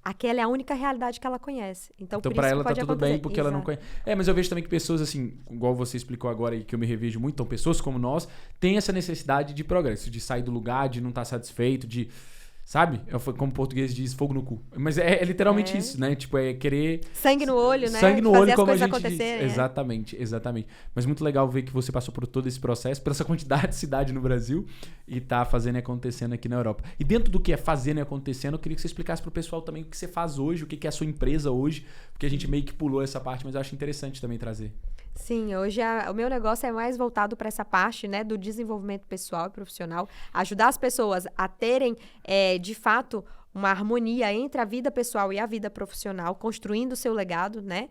Aquela é a única realidade que ela conhece. Então por pra isso ela pode tá tudo acontecer. bem, porque ela não conhece. Mas eu vejo também que pessoas, assim, igual você explicou agora e que eu me revejo muito, então pessoas como nós, têm essa necessidade de progresso, de sair do lugar, de não estar satisfeito, de... Sabe? Como o português diz, fogo no cu. Mas é literalmente isso, né? Tipo, é querer... Sangue no olho, né? Sangue no fazer olho, as como a coisas gente diz. Exatamente, exatamente. Mas muito legal ver que você passou por todo esse processo, por essa quantidade de cidade no Brasil e tá fazendo e acontecendo aqui na Europa. E dentro do que é fazendo e acontecendo, eu queria que você explicasse pro pessoal também o que você faz hoje, o que é a sua empresa hoje, porque a gente meio que pulou essa parte, mas eu acho interessante também trazer. Sim, hoje o meu negócio é mais voltado para essa parte, né, do desenvolvimento pessoal e profissional, ajudar as pessoas a terem, de fato, uma harmonia entre a vida pessoal e a vida profissional, construindo o seu legado, né?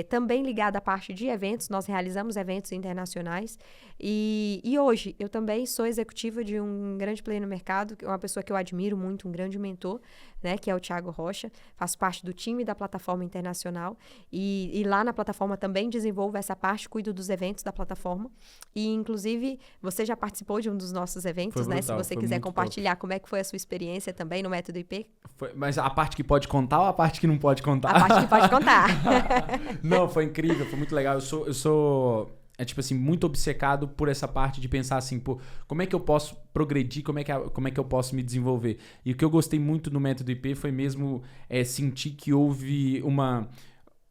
Também ligada à parte de eventos, nós realizamos eventos internacionais. E hoje, eu também sou executiva de um grande player no mercado, uma pessoa que eu admiro muito, um grande mentor, né? Que é o Thiago Rocha. Faço parte do time da plataforma internacional. E lá na plataforma também desenvolvo essa parte, cuido dos eventos da plataforma. E, inclusive, você já participou de um dos nossos eventos, né? Se você quiser compartilhar como é que foi a sua experiência também no Método IP. Mas a parte que pode contar ou a parte que não pode contar? A parte que pode contar. Não, foi incrível, foi muito legal. Eu sou tipo assim, muito obcecado por essa parte de pensar assim, pô, como é que eu posso progredir, como é que eu posso me desenvolver? E o que eu gostei muito no Método IP foi mesmo sentir que houve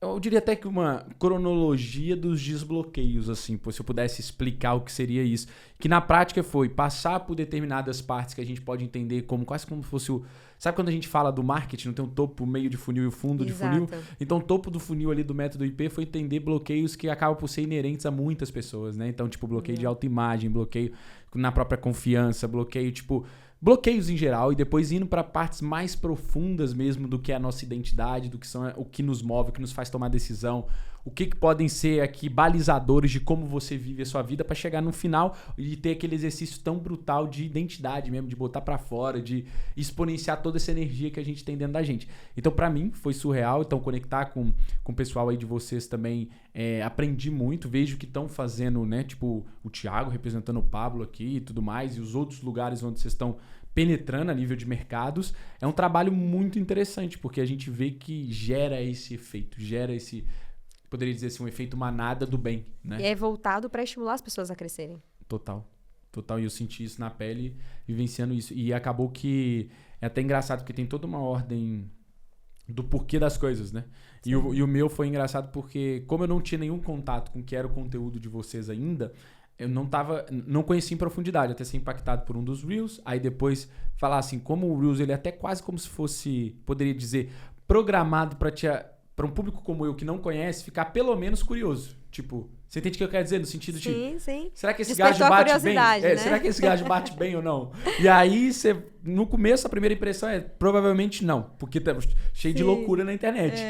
eu diria até que uma cronologia dos desbloqueios, assim, pô, se eu pudesse explicar o que seria isso. Que na prática foi passar por determinadas partes que a gente pode entender quase como fosse o... Sabe quando a gente fala do marketing, não tem o topo, o meio de funil e o fundo de funil? Então o topo do funil ali do Método IP foi entender bloqueios que acabam por ser inerentes a muitas pessoas, né? Então, tipo, bloqueio de autoimagem, bloqueio na própria confiança, bloqueio, tipo... Bloqueios em geral, e depois indo para partes mais profundas mesmo do que é a nossa identidade, do que são o que nos move, o que nos faz tomar decisão, o que podem ser aqui balizadores de como você vive a sua vida para chegar no final e ter aquele exercício tão brutal de identidade mesmo, de botar para fora, de exponenciar toda essa energia que a gente tem dentro da gente. Então, para mim, foi surreal. Então, conectar com o pessoal aí de vocês também, aprendi muito. Vejo que estão fazendo, né? Tipo, o Thiago representando o Pablo aqui e tudo mais, e os outros lugares onde vocês estão penetrando a nível de mercados. É um trabalho muito interessante, porque a gente vê que gera esse efeito, gera esse... Poderia dizer assim, um efeito manada do bem, né? E é voltado para estimular as pessoas a crescerem. Total. E eu senti isso na pele, vivenciando isso. E acabou que... É até engraçado, porque tem toda uma ordem do porquê das coisas, né? E o meu foi engraçado porque, como eu não tinha nenhum contato com o que era o conteúdo de vocês ainda, eu não conhecia em profundidade, até ser impactado por um dos Reels. Aí depois falar assim, como o Reels, ele é até quase como se fosse, poderia dizer, programado para um público como eu que não conhece, ficar pelo menos curioso. Tipo, você entende o que eu quero dizer? No sentido de... Sim. Será que esse gajo bate bem? Né? Será que esse gajo bate bem ou não? E aí, no começo, a primeira impressão é provavelmente não. Porque tá cheio de loucura na internet.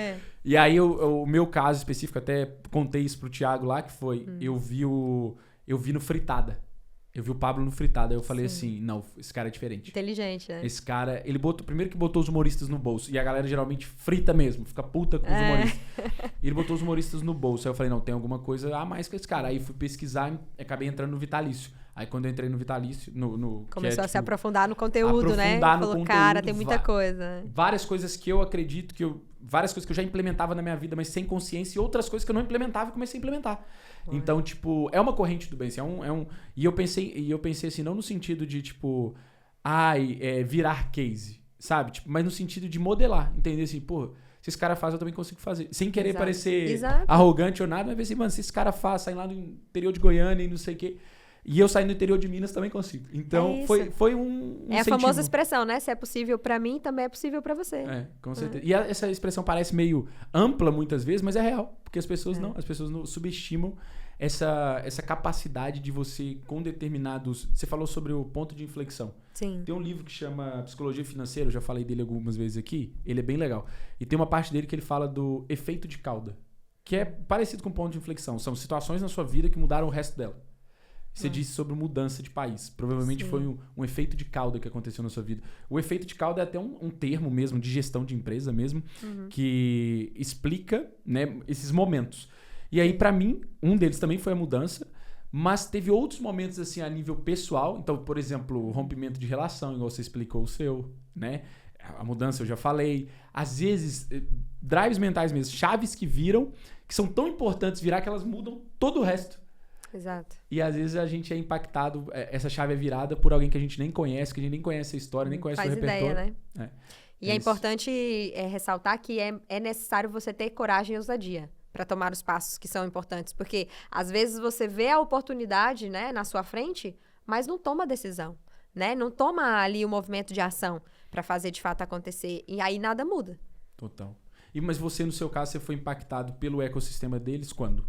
E aí, o meu caso específico, até contei isso pro Thiago lá, que foi... Eu vi no Fritada. Eu vi o Pablo no Fritada. Aí eu falei assim, não, esse cara é diferente. Inteligente, né? Esse cara, primeiro que botou os humoristas no bolso. E a galera geralmente frita mesmo, fica puta com os humoristas. E ele botou os humoristas no bolso. Aí eu falei, não, tem alguma coisa a mais com esse cara. Aí fui pesquisar e acabei entrando no Vitalício. Aí quando eu entrei no Vitalício... Começou a se aprofundar no conteúdo, né? Falou, cara, tem muita coisa. Várias coisas que eu acredito várias coisas que eu já implementava na minha vida, mas sem consciência, e outras coisas que eu não implementava e comecei a implementar. Então, tipo, é uma corrente do bem. Assim, E eu pensei assim, não no sentido de, tipo, virar case, sabe? Tipo, mas no sentido de modelar, entender assim, pô, se esse cara faz, eu também consigo fazer. Sem querer parecer arrogante ou nada, mas ver assim, mano, se esse cara faz, sai lá no interior de Goiânia e não sei o quê. E eu saindo do interior de Minas também consigo. Então, foi um a famosa expressão, né? Se é possível pra mim, também é possível pra você. Com certeza. E essa expressão parece meio ampla muitas vezes, mas é real. Porque as pessoas as pessoas não subestimam essa capacidade de você, com determinados... Você falou sobre o ponto de inflexão. Sim. Tem um livro que chama Psicologia Financeira, eu já falei dele algumas vezes aqui. Ele é bem legal. E tem uma parte dele que ele fala do efeito de cauda, que é parecido com o ponto de inflexão. São situações na sua vida que mudaram o resto dela. Você disse sobre mudança de país. Provavelmente foi um efeito de cauda que aconteceu na sua vida. O efeito de cauda é até um termo mesmo, de gestão de empresa mesmo, que explica, né, esses momentos. E aí, pra mim, um deles também foi a mudança, mas teve outros momentos, assim, a nível pessoal. Então, por exemplo, o rompimento de relação, igual você explicou o seu, né? A mudança eu já falei. Às vezes, drives mentais mesmo, chaves que viram, que são tão importantes virar que elas mudam todo o resto. Exato. E às vezes a gente é impactado, essa chave é virada por alguém que a gente nem conhece, que a gente nem conhece a história, nem conhece o repertório. Faz ideia, né? E é importante ressaltar que é necessário você ter coragem e ousadia para tomar os passos que são importantes. Porque às vezes você vê a oportunidade, né, na sua frente, mas não toma decisão, né? Não toma ali o movimento de ação para fazer de fato acontecer. E aí nada muda. Total. Mas você, no seu caso, você foi impactado pelo ecossistema deles quando?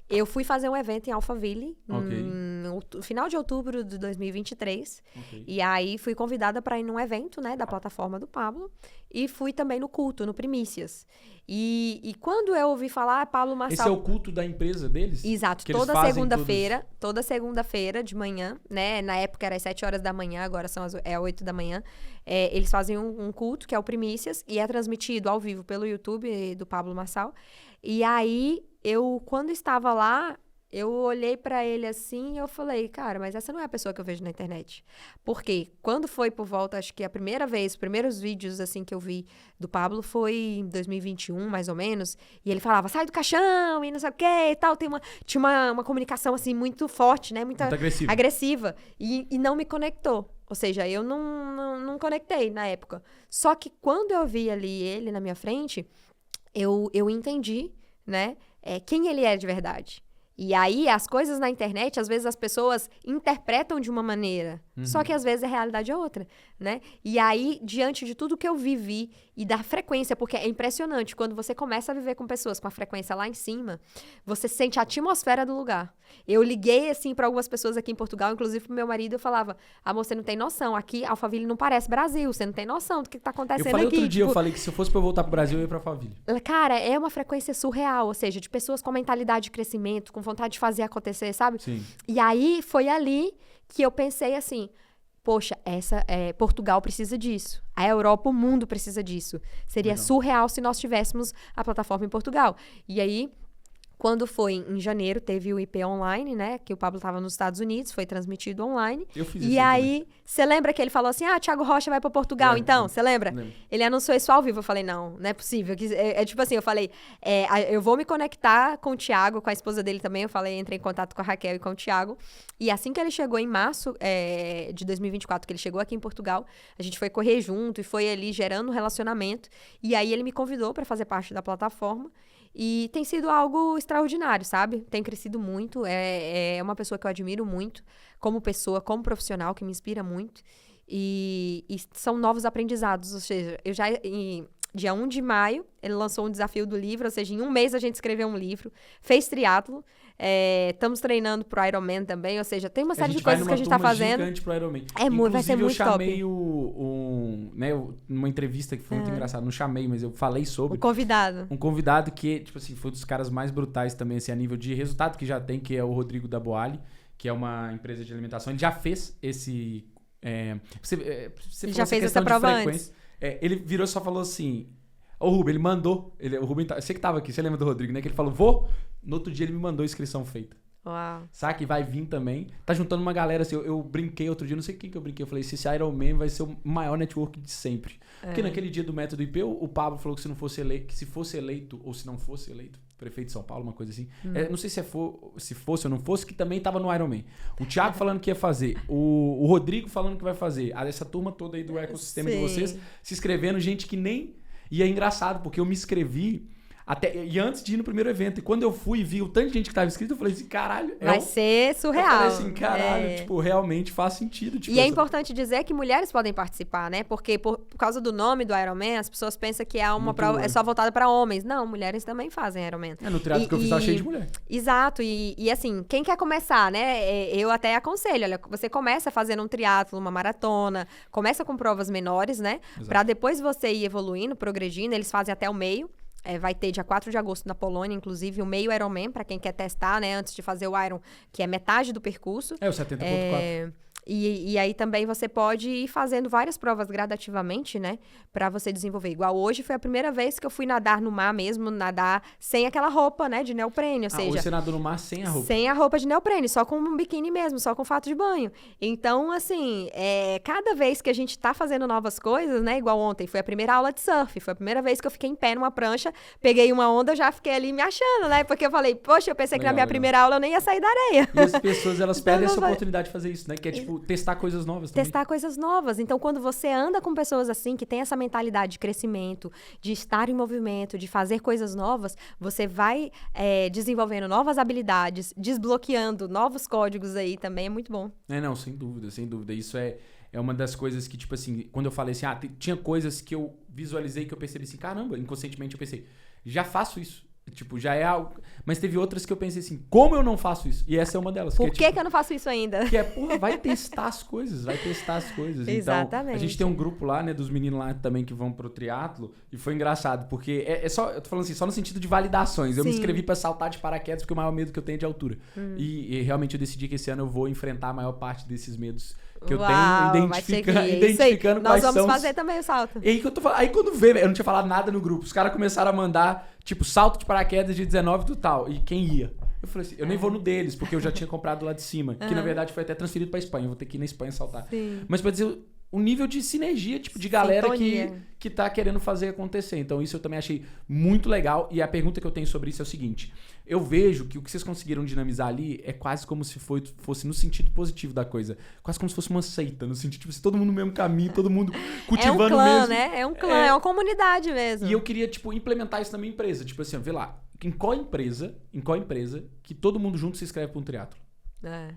Eu fui fazer um evento em Alphaville no final de outubro de 2023. E aí fui convidada para ir num evento, né, da plataforma do Pablo. E fui também no culto, no Primícias. E quando eu ouvi falar, Pablo Marçal... Esse é o culto da empresa deles? Exato. Toda segunda-feira de manhã, né? Na época era às 7 horas da manhã, agora são 8 da manhã. Eles fazem um culto, que é o Primícias, e é transmitido ao vivo pelo YouTube do Pablo Marçal. E aí... quando estava lá, eu olhei pra ele assim e eu falei, cara, mas essa não é a pessoa que eu vejo na internet. Porque quando foi por volta, acho que a primeira vez, os primeiros vídeos assim que eu vi do Pablo foi em 2021, mais ou menos, e ele falava, sai do caixão e não sei o que e tal, tinha uma comunicação assim muito forte, né, muito agressiva e não me conectou. Ou seja, eu não conectei na época. Só que quando eu vi ali ele na minha frente, eu entendi, né, quem ele é de verdade. E aí, as coisas na internet, às vezes as pessoas interpretam de uma maneira, só que às vezes a realidade é outra, né? E aí, diante de tudo que eu vivi e da frequência, porque é impressionante, quando você começa a viver com pessoas com a frequência lá em cima, você sente a atmosfera do lugar. Eu liguei, assim, para algumas pessoas aqui em Portugal, inclusive pro meu marido, eu falava, amor, você não tem noção, aqui Alphaville não parece Brasil, você não tem noção do que tá acontecendo aqui. Eu falei outro dia, eu falei que se eu fosse pra eu voltar pro Brasil, eu ia pra Alphaville. Cara, é uma frequência surreal, ou seja, de pessoas com mentalidade de crescimento, com vontade de fazer acontecer, sabe? Sim. E aí, foi ali que eu pensei assim, poxa, Portugal precisa disso. A Europa, o mundo precisa disso. Seria surreal se nós tivéssemos a plataforma em Portugal. E aí, quando foi em janeiro, teve o IP Online, né? Que o Pablo estava nos Estados Unidos, foi transmitido online. Eu fiz isso. E aí, você lembra que ele falou assim, Thiago Rocha vai para Portugal, então? Você lembra? Lembro. Ele anunciou isso ao vivo. Eu falei, não é possível. Tipo assim, eu falei, eu vou me conectar com o Thiago, com a esposa dele também. Eu falei, entrei em contato com a Raquel e com o Thiago. E assim que ele chegou em março de 2024, que ele chegou aqui em Portugal, a gente foi correr junto e foi ali gerando um relacionamento. E aí ele me convidou para fazer parte da plataforma. E tem sido algo extraordinário, sabe? Tem crescido muito. É uma pessoa que eu admiro muito, como pessoa, como profissional, que me inspira muito. E são novos aprendizados. Ou seja, dia 1 de maio, ele lançou um desafio do livro. Ou seja, em um mês a gente escreveu um livro. Fez triatlo. Estamos treinando pro Ironman também. Ou seja, tem uma série de coisas que a gente tá fazendo. Pro Ironman. Vai ser muito top. Eu chamei numa entrevista que foi muito engraçado. Não chamei, mas eu falei sobre. Um convidado que, tipo assim, foi um dos caras mais brutais também, assim, a nível de resultado que já tem, que é o Rodrigo da Boali, que é uma empresa de alimentação. Ele já fez esse... Você já fez essa prova antes. Ele virou e só falou assim... O Rubem, ele mandou... o Rubem, você que tava aqui, você lembra do Rodrigo, né? Que ele falou, vou... No outro dia ele me mandou a inscrição feita. Uau. Saca? E vai vir também. Tá juntando uma galera, assim, eu brinquei outro dia, não sei quem que eu brinquei. Eu falei, esse Iron Man vai ser o maior network de sempre. Porque naquele dia do método IP, o Pablo falou que se fosse eleito, ou se não fosse eleito, prefeito de São Paulo, uma coisa assim. Não sei se fosse ou não fosse, que também tava no Iron Man. O Thiago falando que ia fazer. O Rodrigo falando que vai fazer. Essa turma toda aí do ecossistema de vocês se inscrevendo, gente que nem... E é engraçado, porque eu me inscrevi... E antes de ir no primeiro evento. E quando eu fui e vi o tanto de gente que tava inscrito, eu falei assim, caralho... Vai ser surreal. Eu falei assim, caralho, tipo, realmente faz sentido. Tipo, e é importante dizer que mulheres podem participar, né? Porque por causa do nome do Ironman, as pessoas pensam que é uma prova só voltada para homens. Não, mulheres também fazem Ironman. No triatlo que eu fiz, tava cheio de mulher. Exato. E assim, quem quer começar, né? Eu até aconselho, olha, você começa fazendo um triatlo, uma maratona, começa com provas menores, né? Para depois você ir evoluindo, progredindo, eles fazem até o meio. vai ter dia 4 de agosto na Polônia, inclusive, o meio Ironman, para quem quer testar, né? Antes de fazer o Iron, que é metade do percurso. É o 70.4. E aí também você pode ir fazendo várias provas gradativamente, né? Pra você desenvolver. Igual hoje foi a primeira vez que eu fui nadar no mar mesmo, nadar sem aquela roupa, né? De neoprene, ou seja... Hoje você nadou no mar sem a roupa. Sem a roupa de neoprene, só com um biquíni mesmo, só com fato de banho. Então, assim, cada vez que a gente tá fazendo novas coisas, né? Igual ontem, foi a primeira aula de surf, foi a primeira vez que eu fiquei em pé numa prancha, peguei uma onda, já fiquei ali me achando, né? Porque eu falei, poxa, eu pensei que na minha primeira aula eu nem ia sair da areia. E as pessoas, elas perdem essa oportunidade de fazer isso, né? Que é, tipo, testar coisas novas também. Testar coisas novas. Então, quando você anda com pessoas assim, que tem essa mentalidade de crescimento, de estar em movimento, de fazer coisas novas, você vai desenvolvendo novas habilidades, desbloqueando novos códigos aí também, é muito bom. Não, sem dúvida, sem dúvida. Isso é uma das coisas que, tipo assim, quando eu falei assim, tinha coisas que eu visualizei que eu percebi assim, caramba, inconscientemente eu pensei, já faço isso. Tipo, já é algo... Mas teve outras que eu pensei assim, como eu não faço isso? E essa é uma delas. Por que eu não faço isso ainda? Que porra, vai testar as coisas. Exatamente. Então, a gente tem um grupo lá, né, dos meninos lá também que vão pro triatlo, e foi engraçado, porque só, eu tô falando assim, só no sentido de validações. Eu me inscrevi pra saltar de paraquedas, porque o maior medo que eu tenho é de altura. E realmente eu decidi que esse ano eu vou enfrentar a maior parte desses medos que eu tenho, identificando quais são. Nós vamos fazer também o salto. E aí quando veio, eu não tinha falado nada no grupo, os caras começaram a mandar, tipo, salto de paraquedas de 19 do tal, e quem ia? Eu falei assim, eu nem vou no deles, porque eu já tinha comprado lá de cima, que na verdade foi até transferido pra Espanha, eu vou ter que ir na Espanha saltar. Sim. Mas pra dizer o nível de sinergia, tipo, de galera que tá querendo fazer acontecer. Então isso eu também achei muito legal, e a pergunta que eu tenho sobre isso é o seguinte, eu vejo que o que vocês conseguiram dinamizar ali é quase como se fosse no sentido positivo da coisa, quase como se fosse uma seita, no sentido, tipo, se todo mundo no mesmo caminho, todo mundo cultivando mesmo. É um clã, né? É um clã, é uma comunidade mesmo. E eu queria, tipo, implementar isso na minha empresa, tipo assim, ó, vê lá, em qual empresa que todo mundo junto se inscreve para um triatlo?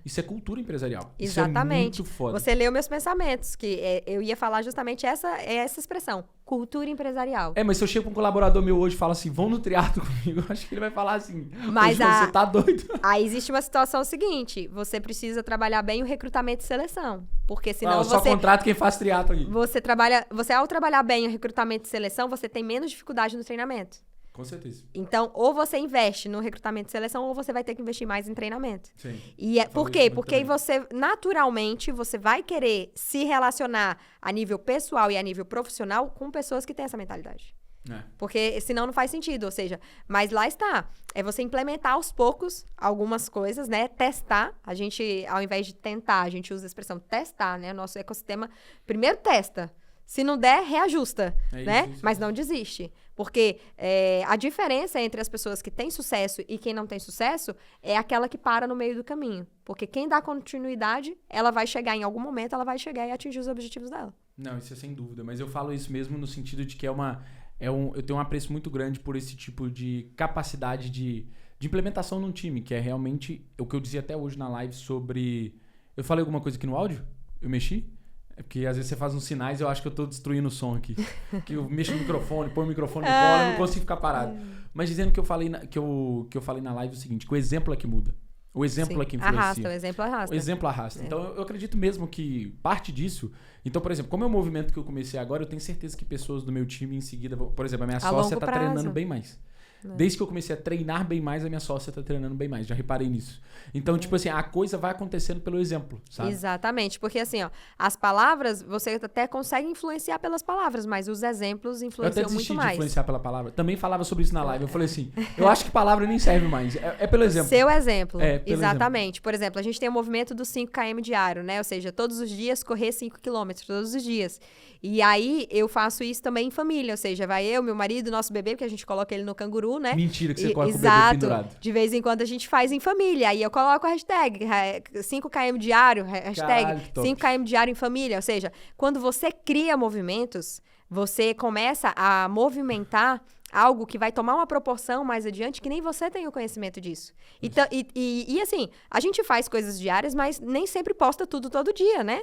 Isso é cultura empresarial. Exatamente. Isso é muito foda. Você leu meus pensamentos, que eu ia falar justamente essa expressão, cultura empresarial. Mas se eu chego pra um colaborador meu hoje e falo assim, vão no triatlo comigo, eu acho que ele vai falar assim, mas você tá doido. Aí existe uma situação seguinte, você precisa trabalhar bem o recrutamento e seleção, porque senão eu só contrato quem faz triatlo aqui. Você ao trabalhar bem o recrutamento e seleção, você tem menos dificuldade no treinamento. Com certeza. Então, ou você investe no recrutamento e seleção, ou você vai ter que investir mais em treinamento. Sim. E por quê? Porque você, naturalmente, você vai querer se relacionar a nível pessoal e a nível profissional com pessoas que têm essa mentalidade. Porque senão não faz sentido, ou seja, mas lá está. É você implementar aos poucos algumas coisas, né? Testar. A gente, ao invés de tentar, a gente usa a expressão testar, né? Nosso ecossistema, primeiro testa. Se não der, reajusta, né? Isso. Mas não desiste. Porque a diferença entre as pessoas que têm sucesso e quem não tem sucesso é aquela que para no meio do caminho. Porque quem dá continuidade, ela vai chegar em algum momento, ela vai chegar e atingir os objetivos dela. Não, isso é sem dúvida. Mas eu falo isso mesmo no sentido de que eu tenho um apreço muito grande por esse tipo de capacidade de implementação num time, que é realmente o que eu dizia até hoje na live sobre... Eu falei alguma coisa aqui no áudio? Eu mexi? Porque às vezes você faz uns sinais e eu acho que eu tô destruindo o som aqui. Que eu mexo no microfone, põe o microfone no colo, eu não consigo ficar parado. Mas dizendo que eu falei que eu falei na live o seguinte, que o exemplo é que muda. O exemplo é que influencia. O exemplo arrasta. O exemplo arrasta. Então eu acredito mesmo que parte disso... Então, por exemplo, como é o movimento que eu comecei agora, eu tenho certeza que pessoas do meu time em seguida... Por exemplo, a minha sócia tá treinando bem mais. Desde que eu comecei a treinar bem mais, a minha sócia tá treinando bem mais. Já reparei nisso. Então, tipo assim, a coisa vai acontecendo pelo exemplo, sabe? Exatamente. Porque assim, ó, as palavras, você até consegue influenciar pelas palavras, mas os exemplos influenciam muito mais. Eu até desisti de influenciar pela palavra. Também falava sobre isso na live. Eu falei assim, eu acho que palavra nem serve mais. É pelo exemplo. Seu exemplo. Exatamente. Exemplo. Por exemplo, a gente tem o movimento do 5 km diário, né? Ou seja, todos os dias correr 5 km, todos os dias. E aí, eu faço isso também em família, ou seja, vai eu, meu marido, nosso bebê, porque a gente coloca ele no canguru, né? Mentira que você coloca o bebê pendurado. De vez em quando a gente faz em família. Aí eu coloco a hashtag 5km diário, hashtag 5km diário em família. Ou seja, quando você cria movimentos, você começa a movimentar algo que vai tomar uma proporção mais adiante que nem você tem o conhecimento disso. E assim, a gente faz coisas diárias, mas nem sempre posta tudo todo dia, né?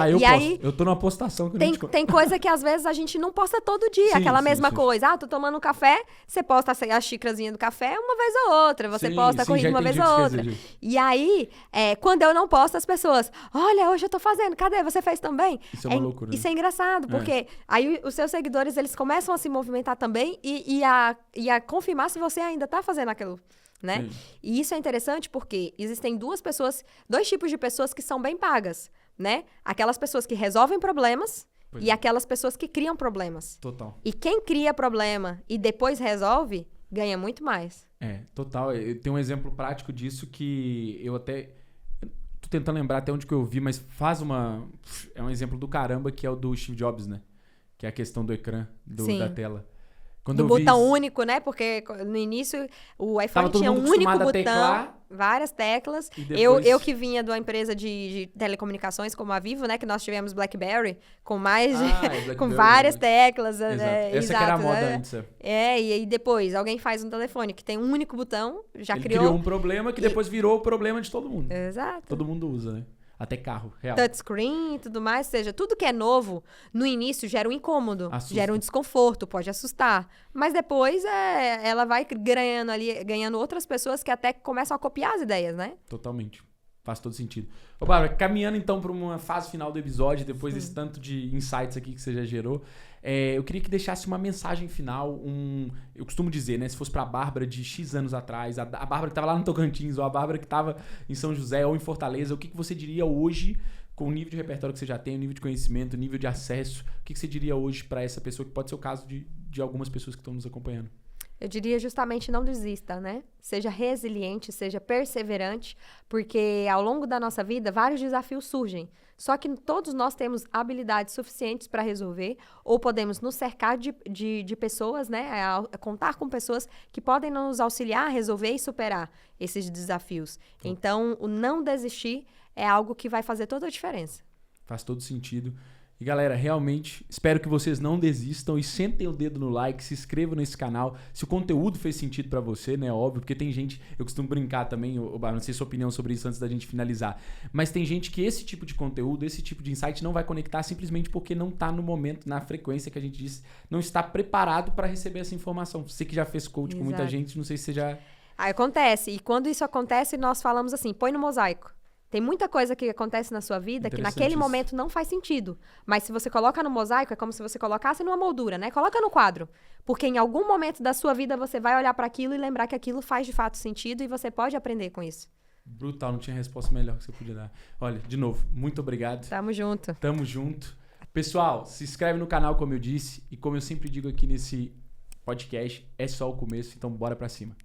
Eu posto. Aí, eu tô numa postação que tem coisa que às vezes a gente não posta todo dia, aquela mesma coisa. Tô tomando um café, você posta a xícarazinha do café uma vez ou outra, você posta a corrida uma vez ou outra. E aí, quando eu não posto, as pessoas, olha, hoje eu tô fazendo, cadê? Você fez também? Isso é uma loucura. Isso é engraçado, porque aí os seus seguidores, eles começam a se movimentar também e a confirmar se você ainda está fazendo aquilo, né? Sim. E isso é interessante porque existem dois tipos de pessoas que são bem pagas, né? Aquelas pessoas que resolvem problemas e aquelas pessoas que criam problemas. Total. E quem cria problema e depois resolve, ganha muito mais. Total. Eu tenho um exemplo prático disso que eu até... Tô tentando lembrar até onde que eu vi, mas é um exemplo do caramba, que é o do Steve Jobs, né? Que é a questão do ecrã, da tela. Quando do botão único, né? Porque no início o iPhone tinha um único botão, teclar, várias teclas. Depois... Eu que vinha de uma empresa de telecomunicações como a Vivo, né? Que nós tivemos BlackBerry com com várias teclas. Exato. Essa que era a moda antes. E aí depois alguém faz um telefone que tem um único botão, Ele criou um problema que depois virou o problema de todo mundo. Exato. Todo mundo usa, né? Até carro, real. Touchscreen e tudo mais, ou seja, tudo que é novo, no início gera um incômodo, gera um desconforto, pode assustar. Mas depois ela vai ganhando outras pessoas que até começam a copiar as ideias, né? Totalmente. Faz todo sentido. Ô, Bárbara, caminhando então para uma fase final do episódio, depois desse tanto de insights aqui que você já gerou, eu queria que deixasse uma mensagem final, eu costumo dizer, né, se fosse para a Bárbara de X anos atrás, a Bárbara que estava lá no Tocantins, ou a Bárbara que estava em São José ou em Fortaleza, o que você diria hoje, com o nível de repertório que você já tem, o nível de conhecimento, o nível de acesso, o que você diria hoje para essa pessoa, que pode ser o caso de algumas pessoas que estão nos acompanhando? Eu diria justamente não desista, né? Seja resiliente, seja perseverante, porque ao longo da nossa vida vários desafios surgem. Só que todos nós temos habilidades suficientes para resolver, ou podemos nos cercar de pessoas, né? Contar com pessoas que podem nos auxiliar a resolver e superar esses desafios. Então, o não desistir é algo que vai fazer toda a diferença. Faz todo sentido. E galera, realmente, espero que vocês não desistam e sentem o dedo no like, se inscrevam nesse canal, se o conteúdo fez sentido pra você, né, óbvio, porque tem gente, eu costumo brincar também, não sei sua opinião sobre isso antes da gente finalizar, mas tem gente que esse tipo de conteúdo, esse tipo de insight não vai conectar simplesmente porque não tá no momento, na frequência que a gente disse, não está preparado para receber essa informação. Você que já fez coach com muita gente, não sei se você já... Acontece, e quando isso acontece, nós falamos assim, põe no mosaico. Tem muita coisa que acontece na sua vida que naquele momento não faz sentido. Mas se você coloca no mosaico, é como se você colocasse numa moldura, né? Coloca no quadro. Porque em algum momento da sua vida você vai olhar para aquilo e lembrar que aquilo faz de fato sentido e você pode aprender com isso. Brutal, não tinha resposta melhor que você podia dar. Olha, de novo, muito obrigado. Tamo junto. Tamo junto. Pessoal, se inscreve no canal, como eu disse. E como eu sempre digo aqui nesse podcast, é só o começo. Então bora pra cima.